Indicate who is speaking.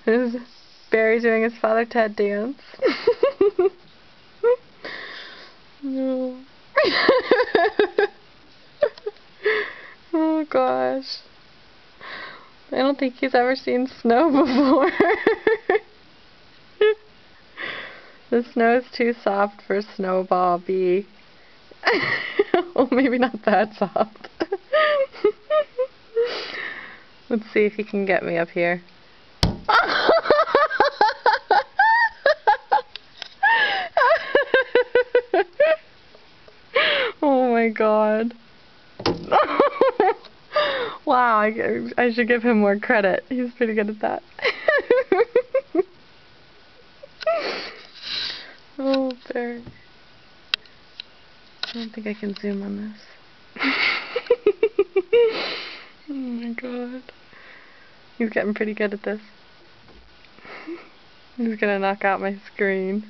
Speaker 1: Is Barry doing his Father Ted dance? No. Oh gosh. I don't think he's ever seen snow before. The snow is too soft for Snowball B. Well, maybe not that soft. Let's see if he can get me up here. Oh my god. Wow, I should give him more credit. He's pretty good at that. Oh, Barry. I don't think I can zoom on this. Oh my god. He's getting pretty good at this. He's gonna knock out my screen.